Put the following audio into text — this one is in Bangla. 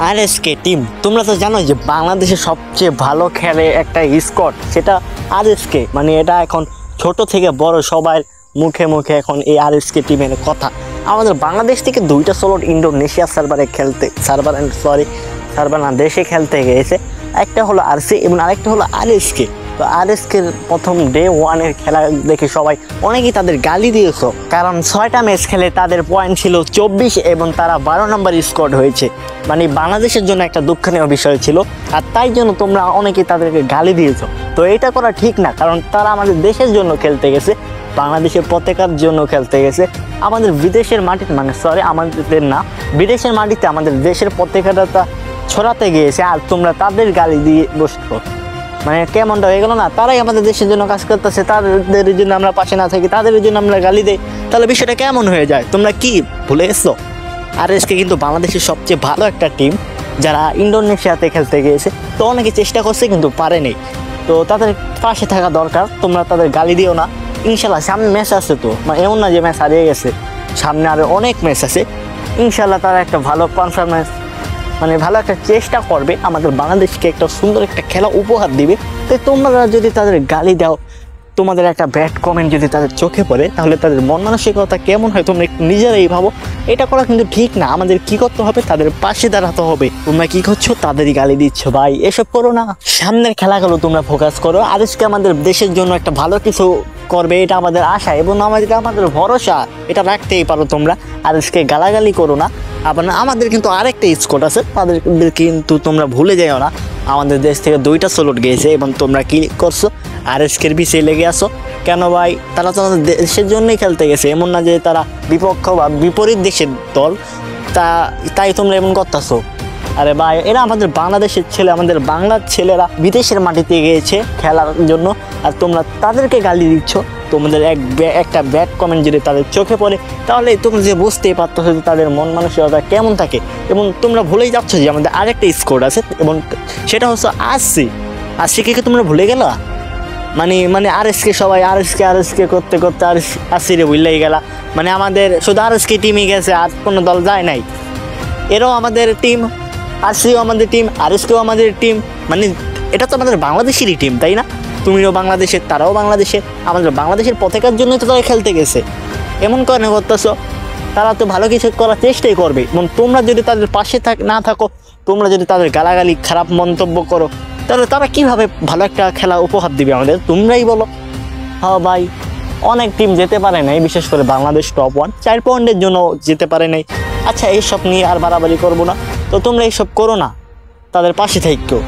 আরএসকে টিম, তোমরা তো জানো যে বাংলাদেশের সবচেয়ে ভালো খেলে একটা স্কোয়াড, সেটা আরএসকে। মানে এটা এখন ছোট থেকে বড় সবার মুখে মুখে এখন এই আরএসকে টিমের কথা। আমাদের বাংলাদেশ থেকে 2টা স্লট ইন্দোনেশিয়া সার্ভার না দেশে খেলতে গিয়েছে। একটা হলো আরসি এবং আরেকটা হলো আরএসকে। তো আরএসকের প্রথম ডে 1-এর খেলা দেখে সবাই অনেকেই তাদের গালি দিয়েছ, কারণ 6টা ম্যাচ খেলে তাদের পয়েন্ট ছিল 24 এবং তারা 12 নম্বর স্কোয়াড হয়েছে। মানে বাংলাদেশের জন্য একটা দুঃখনীয় বিষয় ছিল, আর তাই জন্য তোমরা অনেকেই তাদেরকে গালি দিয়েছ। তো এটা করা ঠিক না, কারণ তারা আমাদের দেশের জন্য খেলতে গেছে, বাংলাদেশের পতাকার জন্য খেলতে গেছে। আমাদের বিদেশের মাটিতে আমাদের না, বিদেশের মাটিতে আমাদের দেশের পতাকাটা ছড়াতে গিয়েছে, আর তোমরা তাদের গালি দিয়ে বসতো। মানে কেমনটা হয়ে গেল না? তারাই আমাদের দেশের জন্য কাজ করতেছে, তাদের জন্য আমরা পাশে না থাকি, তাদের জন্য আমরা গালি দেই, তাহলে বিষয়টা কেমন হয়ে যায়? তোমরা কি ভুলে গেছো? আরএসকে কিন্তু বাংলাদেশের সবচেয়ে ভালো একটা টিম, যারা ইন্দোনেশিয়াতে খেলতে গিয়েছে। তো অনেকে চেষ্টা করছে কিন্তু পারেনি, তো তাদের পাশে থাকা দরকার। তোমরা তাদের গালি দিও না। ইনশাল্লাহ সামনে ম্যাচ আছে, তো মানে এমন না যে ম্যাচ হারিয়ে গেছে, সামনে আরও অনেক ম্যাচ আছে। ইনশাল্লাহ তারা একটা ভালো পারফরমেন্স, মানে ভালো একটা চেষ্টা করবে, আমাদের বাংলাদেশকে একটা সুন্দর একটা খেলা উপহার দিবে। তো তোমরা যদি তাদের গালি দাও, তোমাদের একটা ব্যাড কমেন্ট যদি তাদের চোখে পড়ে, তাহলে তাদের মন মানসিকতা কেমন হয় তোমরা একটু নিজেরাই ভাবো। এটা করা কিন্তু ঠিক না। আমাদের কি করতে হবে? তাদের পাশে দাঁড়াতে হবে। তোমরা কি করছো? তাদেরই গালি দিচ্ছ। ভাই এসব করো না, সামনের খেলাগুলো তোমরা ফোকাস করো। আজকে আমাদের দেশের জন্য একটা ভালো কিছু করবে, এটা আমাদের আশা এবং আমাদের ভরসা। এটা রাখতেই পারো তোমরা। আজকে গালাগালি করো না। আবার আমাদের কিন্তু আরেকটা স্কোয়াড আছে, তাদের কিন্তু তোমরা ভুলে যাও না। আমাদের দেশ থেকে 2টা স্লট গিয়েছে এবং তোমরা কি করছো? আরএসকের পিছিয়ে লেগে আসো কেন ভাই? তারা তো আমাদের দেশের জন্যই খেলতে গেছে, এমন না যে তারা বিপক্ষ বা বিপরীত দেশের দল, তাই তোমরা এমন করতেছো। আরে ভাই, এরা আমাদের বাংলাদেশের ছেলে, আমাদের বাংলার ছেলেরা বিদেশের মাটিতে গিয়েছে খেলার জন্য, আর তোমরা তাদেরকে গালি দিচ্ছ। তোমাদের একটা ব্যাড কমেন্ট যদি তাদের চোখে পড়ে, তাহলে তোমরা যে বুঝতেই পারতেছো যে তাদের মন মানসিকতা কেমন থাকে। এবং তোমরা ভুলেই যাচ্ছ যে আমাদের আরেকটা স্কোয়াড আছে, এবং সেটা হচ্ছে আরসিকে তোমরা ভুলে গেলা। মানে আরএসকে সবাই আরএসকে করতে করতে আরসিরে ভুললেই গেলা। মানে আমাদের শুধু আরএসকে টিমই গেছে, আর কোনো দল যায় নাই। এরাও আমাদের টিম, আরসিও আমাদের টিম, আরএসকেও আমাদের টিম। মানে এটা তো আমাদের বাংলাদেশেরই টিম, তাই না? তুমিও বাংলাদেশের, তারাও বাংলাদেশের। আমাদের বাংলাদেশের পতাকার জন্যই তো তারা খেলতে গেছে। এমন কেন করতেছো? তারা তো ভালো কিছু করার চেষ্টাই করবে, এবং তোমরা যদি তাদের পাশে না থাকো, তোমরা যদি তাদের গালাগালি খারাপ মন্তব্য করো, তাহলে তারা কীভাবে ভালো একটা খেলা উপহার দিবে আমাদের? তোমরাই বলো। হ্যাঁ ভাই, অনেক টিম যেতে পারে নাই, বিশেষ করে বাংলাদেশ টপ 1 4 পয়েন্টের জন্য যেতে পারে নাই। আচ্ছা, এইসব নিয়ে আর বাড়াবাড়ি করবো না। তো তোমরা এইসব করো না, তাদের পাশে থাকো।